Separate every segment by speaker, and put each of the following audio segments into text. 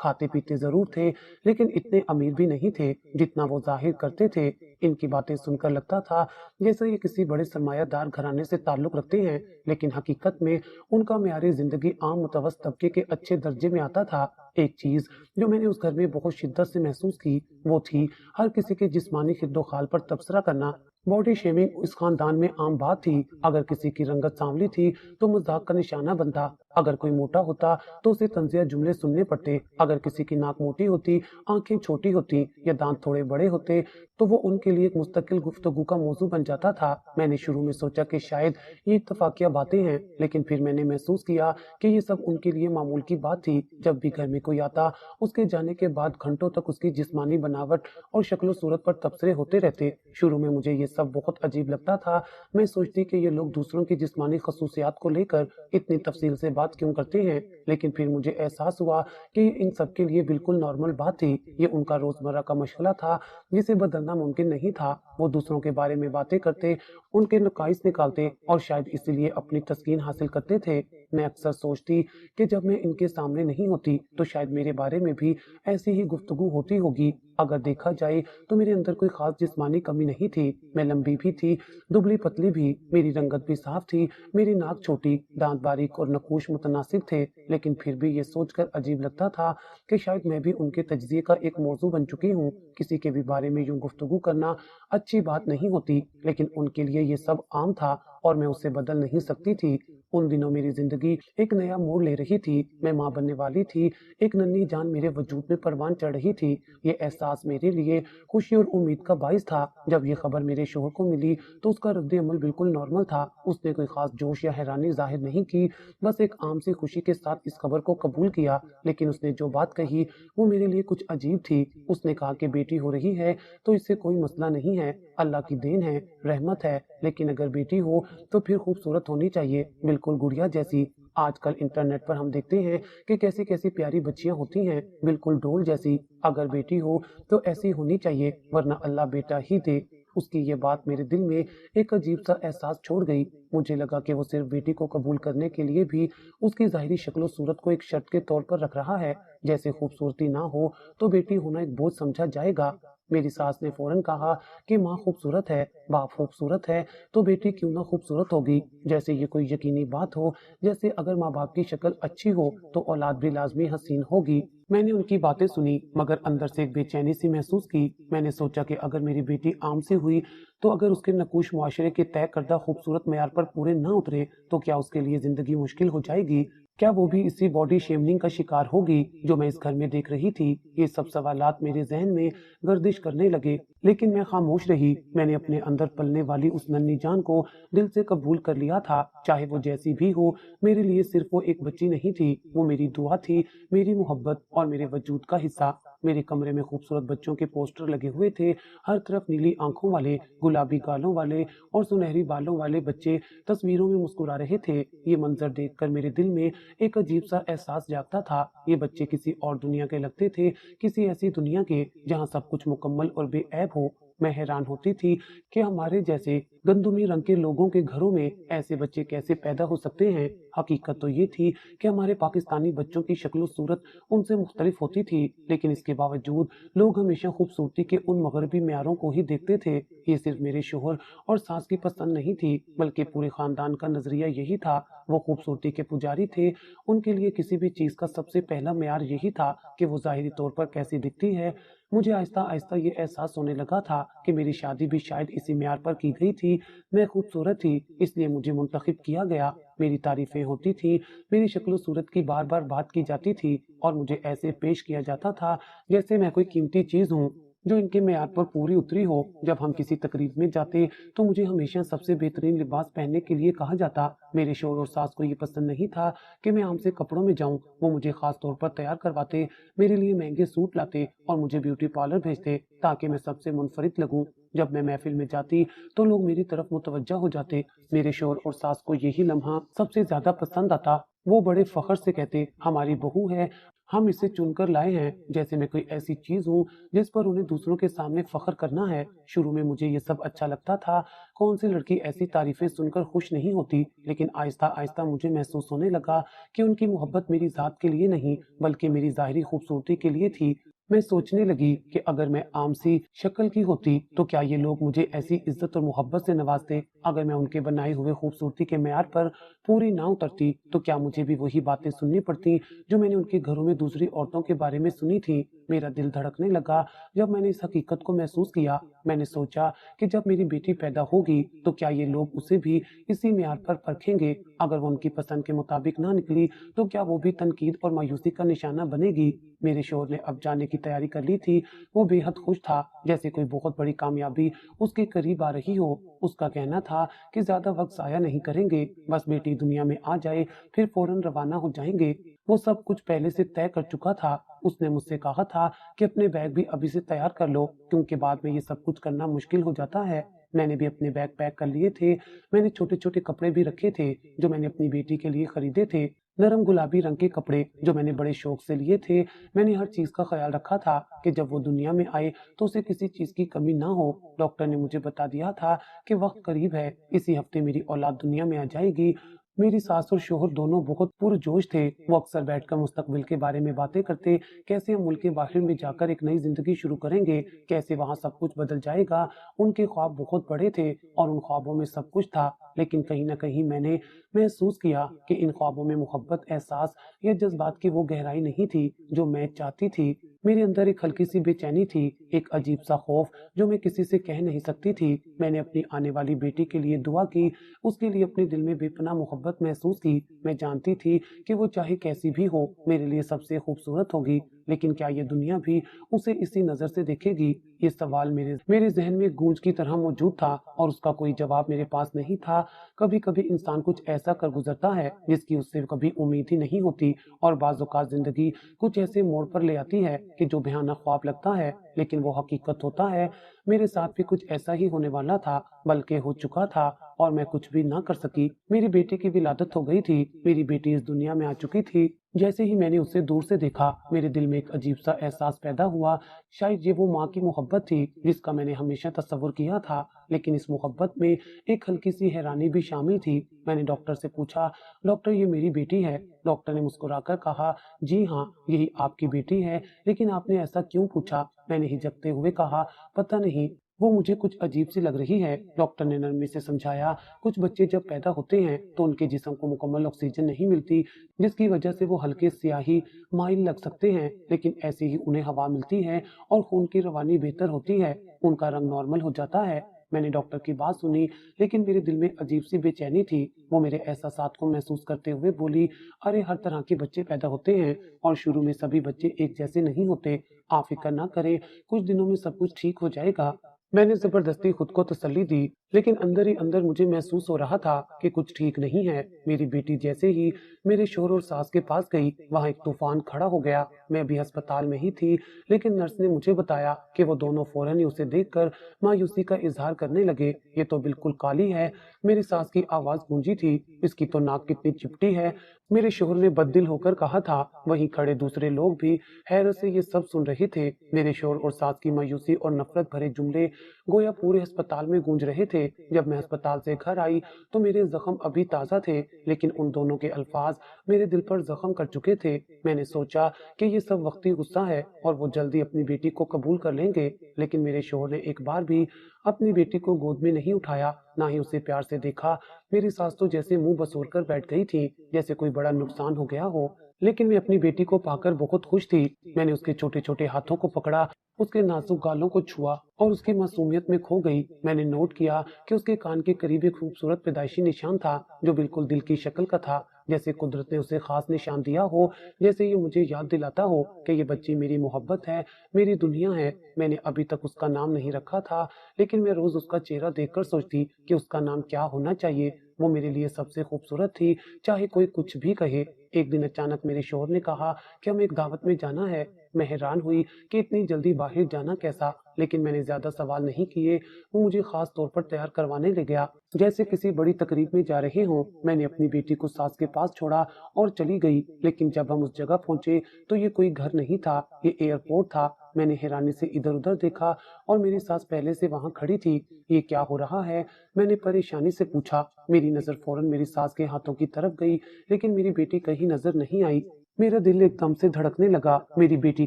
Speaker 1: کھاتے پیتے ضرور تھے لیکن اتنے امیر بھی نہیں تھے جتنا وہ ظاہر کرتے تھے۔ ان کی باتیں سن کر لگتا تھا جیسے یہ کسی بڑے سرمایہ دار گھرانے سے تعلق رکھتے ہیں، لیکن حقیقت میں ان کا معیار زندگی عام متوسط طبقے کے اچھے درجے میں آتا تھا۔ ایک چیز جو میں نے اس گھر میں بہت شدت سے محسوس کی وہ تھی ہر کسی کے جسمانی خد و خال پر تبصرہ کرنا۔ باڈی شیمنگ اس خاندان میں عام بات تھی۔ اگر کسی کی رنگت سانولی تھی تو مذاق کا نشانہ بنتا، اگر کوئی موٹا ہوتا تو اسے طنزیہ جملے سننے پڑتے، اگر کسی کی ناک موٹی ہوتی، آنکھیں چھوٹی ہوتی یا دانت تھوڑے بڑے ہوتے تو وہ ان کے لیے ایک مستقل گفتگو کا موضوع بن جاتا تھا۔ میں نے شروع میں سوچا کہ شاید یہ اتفاقیہ باتیں ہیں، لیکن پھر میں نے محسوس کیا کہ یہ سب ان کے لیے معمول کی بات تھی۔ جب بھی گھر میں کوئی آتا اس کے جانے کے بعد گھنٹوں تک اس کی جسمانی بناوٹ اور شکل و صورت پر تبصرے ہوتے رہتے۔ شروع میں مجھے یہ سب بہت عجیب لگتا تھا۔ میں سوچتی کہ یہ لوگ دوسروں کی جسمانی خصوصیات کو لے کر اتنی تفصیل سے بات کیوں کرتے ہیں، لیکن پھر مجھے احساس ہوا کہ یہ ان سب کے لیے بالکل نارمل بات تھی۔ یہ ان کا روزمرہ کا مشغلہ تھا جسے بدلنا ممکن نہیں تھا۔ وہ دوسروں کے بارے میں باتیں کرتے، ان کے نقائص نکالتے اور شاید اسی لیے اپنی تسکین حاصل کرتے تھے۔ میں اکثر سوچتی کہ جب میں ان کے سامنے نہیں ہوتی تو شاید میرے بارے میں بھی ایسی ہی گفتگو ہوتی ہوگی۔ اگر دیکھا جائے تو میرے اندر کوئی خاص جسمانی کمی نہیں تھی۔ میں لمبی بھی تھی، دبلی پتلی بھی، میری رنگت بھی صاف تھی، میری ناک چھوٹی، دانت باریک اور نقوش متناسب تھے، لیکن پھر بھی یہ سوچ کر عجیب لگتا تھا کہ شاید میں بھی ان کے تجزیے کا ایک موضوع بن چکی ہوں۔ کسی کے بھی بارے میں یوں گفتگو کرنا اچھی بات نہیں ہوتی، لیکن ان کے لیے یہ سب عام تھا اور میں اسے بدل نہیں سکتی تھی۔ ان دنوں میری زندگی ایک نیا موڑ لے رہی تھی۔ میں ماں بننے والی تھی، ایک ننھی جان میرے وجود میں پروان چڑھ رہی تھی۔ یہ احساس میرے لیے خوشی اور امید کا باعث تھا۔ جب یہ خبر میرے شوہر کو ملی تو اس کا رد عمل بالکل نارمل تھا۔ اس نے کوئی خاص جوش یا حیرانی ظاہر نہیں کی، بس ایک عام سی خوشی کے ساتھ اس خبر کو قبول کیا۔ لیکن اس نے جو بات کہی وہ میرے لیے کچھ عجیب تھی۔ اس نے کہا کہ بیٹی ہو رہی ہے تو اس سے کوئی مسئلہ نہیں ہے، اللہ کی دین ہے، رحمت ہے، لیکن اگر بیٹی ہو تو پھر خوبصورت ہونی چاہیے، بالکل گڑیا جیسی۔ آج کل انٹرنیٹ پر ہم دیکھتے ہیں کہ کیسی کیسی پیاری بچیاں ہوتی ہیں، بالکل ڈول جیسی۔ اگر بیٹی ہو تو ایسی ہونی چاہیے، ورنہ اللہ بیٹا ہی دے۔ اس کی یہ بات میرے دل میں ایک عجیب سا احساس چھوڑ گئی۔ مجھے لگا کہ وہ صرف بیٹی کو قبول کرنے کے لیے بھی اس کی ظاہری شکل و صورت کو ایک شرط کے طور پر رکھ رہا ہے، جیسے خوبصورتی نہ ہو تو بیٹی ہونا ایک بوجھ سمجھا جائے گا۔ میری ساس نے فوراً کہا کہ ماں خوبصورت ہے، باپ خوبصورت ہے تو بیٹی کیوں نہ خوبصورت ہوگی، جیسے یہ کوئی یقینی بات ہو، جیسے اگر ماں باپ کی شکل اچھی ہو تو اولاد بھی لازمی حسین ہوگی۔ میں نے ان کی باتیں سنی مگر اندر سے ایک بے چینی سی محسوس کی۔ میں نے سوچا کہ اگر میری بیٹی عام سے ہوئی تو اگر اس کے نقوش معاشرے کے طے کردہ خوبصورت معیار پر پورے نہ اترے تو کیا اس کے لیے زندگی مشکل ہو جائے گی؟ کیا وہ بھی اسی باڈی شیمنگ کا شکار ہوگی جو میں اس گھر میں دیکھ رہی تھی؟ یہ سب سوالات میرے ذہن میں گردش کرنے لگے، لیکن میں خاموش رہی۔ میں نے اپنے اندر پلنے والی اس ننھی جان کو دل سے قبول کر لیا تھا، چاہے وہ جیسی بھی ہو۔ میرے لیے صرف وہ ایک بچی نہیں تھی، وہ میری دعا تھی، میری محبت اور میرے وجود کا حصہ۔ میرے کمرے میں خوبصورت بچوں کے پوسٹر لگے ہوئے تھے، ہر طرف نیلی آنکھوں والے، گلابی گالوں والے اور سنہری بالوں والے بچے تصویروں میں مسکرا رہے تھے۔ یہ منظر دیکھ کر میرے دل میں ایک عجیب سا احساس جاگتا تھا۔ یہ بچے کسی اور دنیا کے لگتے تھے، کسی ایسی دنیا کے جہاں سب کچھ مکمل اور بے عیب ہو۔ میں حیران ہوتی تھی کہ ہمارے جیسے گندمی رنگ کے لوگوں کے گھروں میں ایسے بچے کیسے پیدا ہو سکتے ہیں۔ حقیقت تو یہ تھی کہ ہمارے پاکستانی بچوں کی شکل و صورت ان سے مختلف ہوتی تھی، لیکن اس کے باوجود لوگ ہمیشہ خوبصورتی کے ان مغربی معیاروں کو ہی دیکھتے تھے۔ یہ صرف میرے شوہر اور ساس کی پسند نہیں تھی، بلکہ پورے خاندان کا نظریہ یہی تھا۔ وہ خوبصورتی کے پجاری تھے، ان کے لیے کسی بھی چیز کا سب سے پہلا معیار یہی تھا کہ وہ ظاہری طور پر کیسی دکھتی ہے۔ مجھے آہستہ آہستہ یہ احساس ہونے لگا تھا کہ میری شادی بھی شاید اسی معیار پر کی گئی تھی۔ میں خوبصورت تھی، اس لیے مجھے منتخب کیا گیا، میری تعریفیں ہوتی تھیں، میری شکل و صورت کی بار بار بات کی جاتی تھی اور مجھے ایسے پیش کیا جاتا تھا جیسے میں کوئی قیمتی چیز ہوں جو ان کے معیار پر پوری اتری ہو۔ جب ہم کسی تقریب میں جاتے تو مجھے ہمیشہ سب سے بہترین لباس پہننے کے لیے کہا جاتا۔ میرے شوہر اور ساس کو یہ پسند نہیں تھا کہ میں عام سے کپڑوں میں جاؤں، وہ مجھے خاص طور پر تیار کرواتے، میرے لیے مہنگے سوٹ لاتے اور مجھے بیوٹی پارلر بھیجتے تاکہ میں سب سے منفرد لگوں۔ جب میں محفل میں جاتی تو لوگ میری طرف متوجہ ہو جاتے۔ میرے شوہر اور ساس کو یہی لمحہ سب سے زیادہ پسند آتا۔ وہ بڑے فخر سے کہتے، ہماری بہو ہے، ہم اسے چن کر لائے ہیں، جیسے میں کوئی ایسی چیز ہوں جس پر انہیں دوسروں کے سامنے فخر کرنا ہے۔ شروع میں مجھے یہ سب اچھا لگتا تھا، کون سی لڑکی ایسی تعریفیں سن کر خوش نہیں ہوتی، لیکن آہستہ آہستہ مجھے محسوس ہونے لگا کہ ان کی محبت میری ذات کے لیے نہیں بلکہ میری ظاہری خوبصورتی کے لیے تھی۔ میں سوچنے لگی کہ اگر میں عام سی شکل کی ہوتی تو کیا یہ لوگ مجھے ایسی عزت اور محبت سے نوازتے؟ اگر میں ان کے بنائے ہوئے خوبصورتی کے معیار پر پوری نہ اترتی تو کیا مجھے بھی وہی باتیں سننی پڑتی جو میں نے ان کے گھروں میں دوسری عورتوں کے بارے میں سنی تھی؟ میرا دل دھڑکنے لگا جب میں نے اس حقیقت کو محسوس کیا۔ میں نے سوچا کہ جب میری بیٹی پیدا ہوگی تو کیا یہ لوگ اسے بھی اسی معیار پر پرکھیں گے؟ اگر وہ ان کی پسند کے مطابق نہ نکلی تو کیا وہ بھی تنقید اور مایوسی کا نشانہ بنے گی؟ میرے شوہر نے اب جانے کی تیاری کر لی تھی۔ وہ بے حد خوش تھا، جیسے کوئی بہت بڑی کامیابی اس کے قریب آ رہی ہو۔ اس کا کہنا تھا کہ زیادہ وقت ضائع نہیں کریں گے، بس بیٹی دنیا میں آ جائے پھر فوراً روانہ ہو جائیں گے۔ وہ سب کچھ پہلے سے طے کر چکا تھا۔ اس نے مجھ سے کہا تھا کہ اپنے بیگ بھی ابھی سے تیار کر لو، کیونکہ بعد میں یہ سب کچھ کرنا مشکل ہو جاتا ہے۔ میں نے بھی اپنے بیگ پیک کر لیے تھے۔ میں نے چھوٹے چھوٹے کپڑے بھی رکھے تھے جو میں نے اپنی بیٹی کے لیے خریدے تھے، نرم گلابی رنگ کے کپڑے جو میں نے بڑے شوق سے لیے تھے۔ میں نے ہر چیز کا خیال رکھا تھا کہ جب وہ دنیا میں آئے تو اسے کسی چیز کی کمی نہ ہو۔ ڈاکٹر نے مجھے بتا دیا تھا کہ وقت قریب ہے، اسی ہفتے میری اولاد دنیا میں آ جائے گی۔ میری ساس اور شوہر دونوں بہت پرجوش تھے۔ وہ اکثر بیٹھ کر مستقبل کے بارے میں باتیں کرتے، کیسے ہم ملک کے باہر میں جا کر ایک نئی زندگی شروع کریں گے، کیسے وہاں سب کچھ بدل جائے گا۔ ان کے خواب بہت بڑے تھے اور ان خوابوں میں سب کچھ تھا، لیکن کہیں نہ کہیں میں نے محسوس کیا کہ ان خوابوں میں محبت، احساس یا جذبات کی وہ گہرائی نہیں تھی جو میں چاہتی تھی۔ میرے اندر ایک ہلکی سی بے چینی تھی، ایک عجیب سا خوف جو میں کسی سے کہہ نہیں سکتی تھی۔ میں نے اپنی آنے والی بیٹی کے لیے دعا کی، اس کے لیے اپنے دل میں بے پناہ محبت محسوس کی۔ میں جانتی تھی کہ وہ چاہے کیسی بھی ہو میرے لیے سب سے خوبصورت ہوگی، لیکن کیا یہ دنیا بھی اسے اسی نظر سے دیکھے گی؟ یہ سوال میرے ذہن میں گونج کی طرح موجود تھا اور اس کا کوئی جواب میرے پاس نہیں تھا۔ کبھی کبھی انسان کچھ ایسا کر گزرتا ہے جس کی اس سے کبھی امید ہی نہیں ہوتی، اور بعض اوقات زندگی کچھ ایسے موڑ پر لے آتی ہے کہ جو بھیانک خواب لگتا ہے لیکن وہ حقیقت ہوتا ہے۔ میرے ساتھ بھی کچھ ایسا ہی ہونے والا تھا، بلکہ ہو چکا تھا، اور میں کچھ بھی نہ کر سکی۔ میری بیٹی کی ولادت ہو گئی تھی، میری بیٹی اس دنیا میں آ چکی تھی۔ جیسے ہی میں نے اسے دور سے دیکھا میرے دل میں ایک عجیب سا احساس پیدا ہوا۔ شاید یہ وہ ماں کی محبت تھی جس کا میں نے ہمیشہ تصور کیا تھا، لیکن اس محبت میں ایک ہلکی سی حیرانی بھی شامل تھی۔ میں نے ڈاکٹر سے پوچھا، ڈاکٹر یہ میری بیٹی ہے؟ ڈاکٹر نے مسکرا کر کہا، جی ہاں یہی آپ کی بیٹی ہے، لیکن آپ نے ایسا کیوں پوچھا؟ میں نے ہچکتے ہوئے کہا، پتہ نہیں، وہ مجھے کچھ عجیب سی لگ رہی ہے۔ ڈاکٹر نے نرمی سے سمجھایا، کچھ بچے جب پیدا ہوتے ہیں تو ان کے جسم کو مکمل آکسیجن نہیں ملتی، جس کی وجہ سے وہ ہلکے سیاہی مائل لگ سکتے ہیں، لیکن ایسے ہی انہیں ہوا ملتی ہے اور خون کی روانی بہتر ہوتی ہے، ان کا رنگ نارمل ہو جاتا ہے۔ میں نے ڈاکٹر کی بات سنی، لیکن میرے دل میں عجیب سی بے چینی تھی۔ وہ میرے احساسات کو محسوس کرتے ہوئے بولی، ارے ہر طرح کے بچے پیدا ہوتے ہیں اور شروع میں سبھی بچے ایک جیسے نہیں ہوتے، آپ فکر نہ کریں، کچھ دنوں میں سب کچھ ٹھیک ہو جائے گا۔ میں نے زبردستی خود کو تسلی دی، لیکن اندر ہی اندر مجھے محسوس ہو رہا تھا کہ کچھ ٹھیک نہیں ہے۔ میری بیٹی جیسے ہی میرے شوہر اور ساس کے پاس گئی، وہاں ایک طوفان کھڑا ہو گیا۔ میں بھی ہسپتال میں ہی تھی، لیکن نرس نے مجھے بتایا کہ وہ دونوں فوراً ہی اسے دیکھ کر مایوسی کا اظہار کرنے لگے، یہ تو بالکل کالی ہے۔ میری ساس کی آواز گونجی تھی، اس کی تو ناک کتنی چپٹی ہے۔ میرے شوہر نے بددل ہو کر کہا تھا۔ وہیں کھڑے دوسرے لوگ بھی حیرت سے یہ سب سن رہے تھے۔ میرے شوہر اور ساس کی مایوسی اور نفرت بھرے جملے گویا پورے ہسپتال میں گونج رہے تھے۔ جب میں ہسپتال سے گھر آئی تو میرے زخم ابھی تازہ تھے، لیکن ان دونوں کے الفاظ میرے دل پر زخم کر چکے تھے۔ میں نے سوچا کہ یہ سب وقتی غصہ ہے اور وہ جلدی اپنی بیٹی کو قبول کر لیں گے، لیکن میرے شوہر نے ایک بار بھی اپنی بیٹی کو گود میں نہیں اٹھایا، نہ ہی اسے پیار سے دیکھا۔ میری ساس تو جیسے منہ بسور کر بیٹھ گئی تھی، جیسے کوئی بڑا نقصان ہو گیا ہو، لیکن میں اپنی بیٹی کو پا کر بہت خوش تھی۔ میں نے اس کے چھوٹے چھوٹے ہاتھوں کو پکڑا، اس کے نازک گالوں کو چھوا اور اس کی معصومیت میں کھو گئی۔ میں نے نوٹ کیا کہ اس کے کان کے قریب ایک خوبصورت پیدائشی نشان تھا جو بالکل دل کی شکل کا تھا، جیسے قدرت نے اسے خاص نشان دیا ہو، جیسے یہ مجھے یاد دلاتا ہو کہ یہ بچی میری محبت ہے، میری دنیا ہے۔ میں نے ابھی تک اس کا نام نہیں رکھا تھا، لیکن میں روز اس کا چہرہ دیکھ کر سوچتی کہ اس کا نام کیا ہونا چاہیے۔ وہ میرے لیے سب سے خوبصورت تھی، چاہے کوئی کچھ بھی کہے۔ ایک دن اچانک میرے شوہر نے کہا کہ ہمیں ایک دعوت میں جانا ہے۔ میں حیران ہوئی کہ اتنی جلدی باہر جانا کیسا، لیکن میں نے زیادہ سوال نہیں کیے۔ وہ مجھے خاص طور پر تیار کروانے لے گیا جیسے کسی بڑی تقریب میں جا رہے ہوں۔ میں نے اپنی بیٹی کو ساس کے پاس چھوڑا اور چلی گئی، لیکن جب ہم اس جگہ پہنچے تو یہ کوئی گھر نہیں تھا، یہ ایئرپورٹ تھا۔ میں نے حیرانی سے ادھر ادھر دیکھا اور میری ساس پہلے سے وہاں کھڑی تھی۔ یہ کیا ہو رہا ہے؟ میں نے پریشانی سے پوچھا۔ میری نظر فوراً میری ساس کے ہاتھوں کی طرف گئی، لیکن میری بیٹی کہیں نظر نہیں آئی۔ میرا دل ایک دم سے دھڑکنے لگا۔ میری بیٹی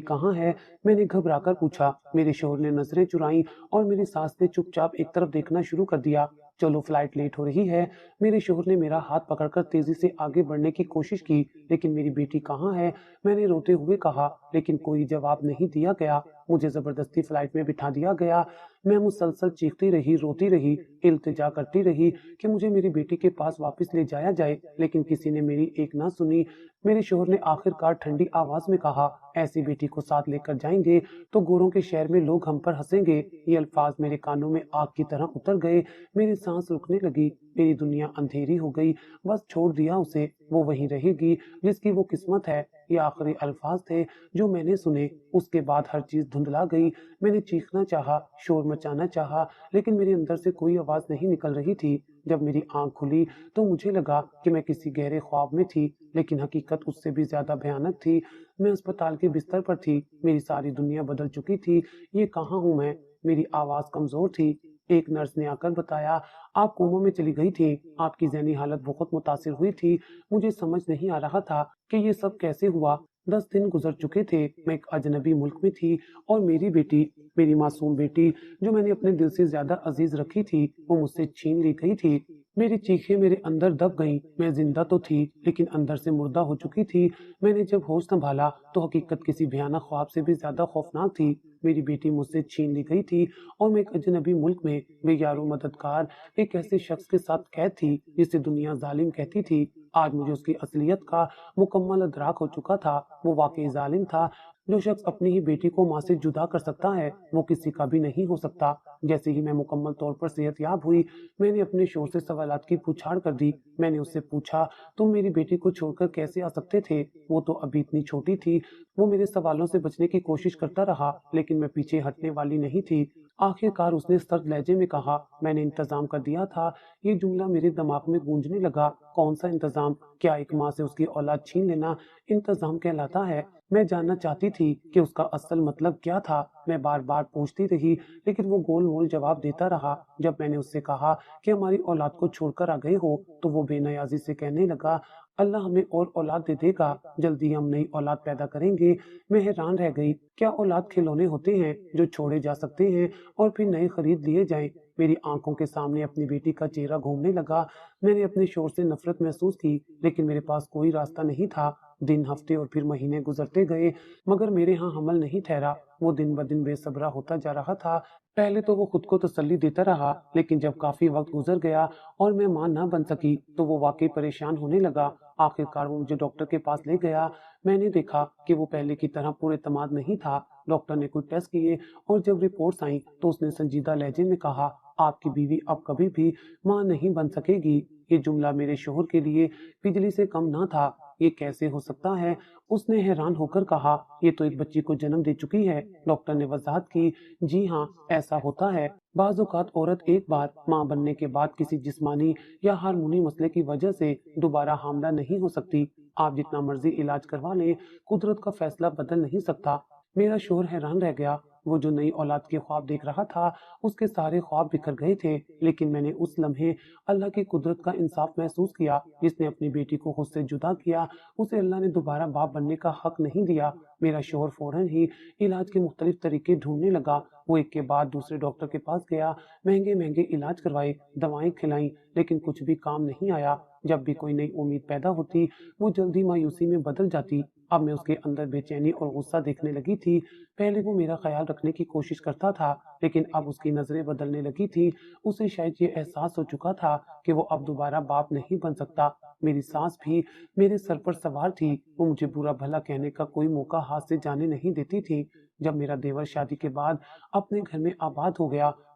Speaker 1: کہاں ہے؟ میں نے گھبرا کر پوچھا۔ میرے شوہر نے نظریں چرائیں اور میری ساس نے چپ چاپ ایک طرف دیکھنا شروع کر دیا۔ چلو فلائٹ لیٹ ہو رہی ہے۔ میرے شوہر نے میرا ہاتھ پکڑ کر تیزی سے آگے بڑھنے کی کوشش کی، لیکن میری بیٹی کہاں ہے؟ میں نے روتے ہوئے کہا، لیکن کوئی جواب نہیں دیا گیا۔ مجھے زبردستی فلائٹ میں بٹھا دیا گیا۔ میں مسلسل چیختی رہی، روتی رہی، التجا کرتی رہی کہ مجھے میری بیٹی کے پاس واپس لے جایا جائے، لیکن کسی نے میری ایک نہ سنی۔ میرے شوہر نے آخر کار ٹھنڈی آواز میں کہا، ایسی بیٹی کو ساتھ لے کر جائیں گے تو گوروں کے شہر میں لوگ ہم پر ہنسیں گے۔ یہ الفاظ میرے کانوں میں آگ کی طرح اتر گئے۔ میری سانس رکنے لگی، میری دنیا اندھیری ہو گئی۔ بس چھوڑ دیا اسے، وہ وہیں رہے گی جس کی وہ قسمت ہے۔ یہ آخری الفاظ تھے جو میں نے سنے۔ اس کے بعد ہر چیز دھندلا گئی۔ میں نے چیخنا چاہا، شور مچانا چاہا، لیکن میرے اندر سے کوئی آواز نہیں نکل رہی تھی۔ جب میری آنکھ کھلی تو مجھے لگا کہ میں کسی گہرے خواب میں تھی، لیکن حقیقت اس سے بھی زیادہ بھیانک تھی۔ میں اسپتال کے بستر پر تھی، میری ساری دنیا بدل چکی تھی۔ یہ کہاں ہوں میں؟ میری آواز کمزور تھی۔ ایک نرس نے آ کر بتایا، آپ کوما میں چلی گئی تھی، آپ کی ذہنی حالت بہت متاثر ہوئی تھی۔ مجھے سمجھ نہیں آ رہا تھا کہ یہ سب کیسے ہوا۔ 10 دن گزر چکے تھے، میں ایک اجنبی ملک میں تھی اور میری بیٹی، میری معصوم بیٹی جو میں نے اپنے دل سے زیادہ عزیز رکھی تھی، وہ مجھ سے چھین لی گئی تھی۔ میری چیخیں میرے اندر دب گئیں۔ میں زندہ تو تھی لیکن اندر سے مردہ ہو چکی تھی۔ میں نے جب ہوش سنبھالا تو حقیقت کسی بھیانک خواب سے بھی زیادہ خوفناک تھی۔ میری بیٹی مجھ سے چھین لی گئی تھی اور میں ایک اجنبی ملک میں بے یار و مددگار ایک ایسے شخص کے ساتھ قید تھی جسے دنیا ظالم کہتی تھی۔ آج مجھے اس کی اصلیت کا مکمل ادراک ہو چکا تھا۔ وہ واقعی ظالم تھا۔ جو شخص اپنی ہی بیٹی کو ماں سے جدا کر سکتا ہے وہ کسی کا بھی نہیں ہو سکتا۔ جیسے ہی میں مکمل طور پر صحت یاب ہوئی، میں نے اپنے شوہر سے سوالات کی پوچھاڑ کر دی۔ میں نے اس سے پوچھا، تم میری بیٹی کو چھوڑ کر کیسے آ سکتے تھے؟ وہ تو ابھی اتنی چھوٹی تھی۔ وہ میرے سوالوں سے بچنے کی کوشش کرتا رہا، لیکن میں پیچھے ہٹنے والی نہیں تھی۔ آخر کار اس نے سرد لہجے میں کہا، میں نے انتظام کر دیا تھا۔ یہ جملہ میرے دماغ میں گونجنے لگا۔ کون سا انتظام؟ کیا ایک ماں سے اس کی اولاد چھین لینا انتظام کہلاتا ہے؟ میں جاننا چاہتی تھی کہ اس کا اصل مطلب کیا تھا۔ میں بار بار پوچھتی رہی، لیکن وہ گول مول جواب دیتا رہا۔ جب میں نے اس سے کہا کہ ہماری اولاد کو چھوڑ کر آ گئے ہو تو وہ بے نیازی سے کہنے لگا، اللہ ہمیں اور اولاد دے دے گا، جلدی ہم نئی اولاد پیدا کریں گے۔ میں حیران رہ گئی، کیا اولاد کھلونے ہوتے ہیں جو چھوڑے جا سکتے ہیں اور پھر نئے خرید لیے جائیں؟ میری آنکھوں کے سامنے اپنی بیٹی کا چہرہ گھومنے لگا۔ میں نے اپنے شوہر سے نفرت محسوس کی، لیکن میرے پاس کوئی راستہ نہیں تھا۔ دن، ہفتے اور پھر مہینے گزرتے گئے، مگر میرے ہاں حمل نہیں ٹھہرا۔ وہ دن بدن بے صبرا ہوتا جا رہا تھا۔ پہلے تو وہ خود کو تسلی دیتا رہا، لیکن جب کافی وقت گزر گیا اور میں ماں نہ بن سکی تو وہ واقعی پریشان ہونے لگا۔ آخر کار وہ مجھے ڈاکٹر کے پاس لے گیا۔ میں نے دیکھا کہ وہ پہلے کی طرح پر اعتماد نہیں تھا۔ ڈاکٹر نے کچھ ٹیسٹ کیے اور جب رپورٹس آئیں تو اس نے سنجیدہ لہجے میں کہا، آپ کی بیوی اب کبھی بھی ماں نہیں بن سکے گی۔ یہ جملہ میرے شوہر کے لیے بجلی سے کم نہ تھا۔ یہ کیسے ہو سکتا ہے؟ اس نے حیران ہو کر کہا، یہ تو ایک بچی کو جنم دے چکی ہے۔ ڈاکٹر نے وضاحت کی، جی ہاں، ایسا ہوتا ہے۔ بعض اوقات عورت ایک بار ماں بننے کے بعد کسی جسمانی یا ہارمونی مسئلے کی وجہ سے دوبارہ حاملہ نہیں ہو سکتی۔ آپ جتنا مرضی علاج کروا لیں، قدرت کا فیصلہ بدل نہیں سکتا۔ میرا شوہر حیران رہ گیا۔ وہ جو نئی اولاد کے خواب دیکھ رہا تھا، اس کے سارے خواب بکھر گئے تھے، لیکن میں نے اس لمحے اللہ کی قدرت کا انصاف محسوس کیا، جس نے اپنی بیٹی کو خود سے جدا کیا۔ اسے اللہ نے دوبارہ باپ بننے کا حق نہیں دیا۔ میرا شوہر فوراً ہی علاج کے مختلف طریقے ڈھونڈنے لگا۔ وہ ایک کے بعد دوسرے ڈاکٹر کے پاس گیا، مہنگے مہنگے علاج کروائے، دوائیں کھلائیں، لیکن کچھ بھی کام نہیں آیا۔ جب بھی کوئی نئی امید پیدا ہوتی، وہ جلدی مایوسی میں بدل جاتی۔ اب میں اس کے اندر بے چینی اور غصہ دیکھنے لگی تھی۔ پہلے وہ میرا خیال رکھنے کی کوشش کرتا تھا، لیکن اب اس کی نظریں بدلنے لگی تھی۔ اسے شاید یہ احساس ہو چکا تھا کہ وہ اب دوبارہ باپ نہیں بن سکتا۔ میری سانس بھی میرے سر پر سوار تھی۔ وہ مجھے برا بھلا کہنے کا کوئی موقع ہاتھ سے جانے نہیں دیتی تھی۔ جب میرا دیور شادی کے بعد اپنے گھر میں آباد ہو گیا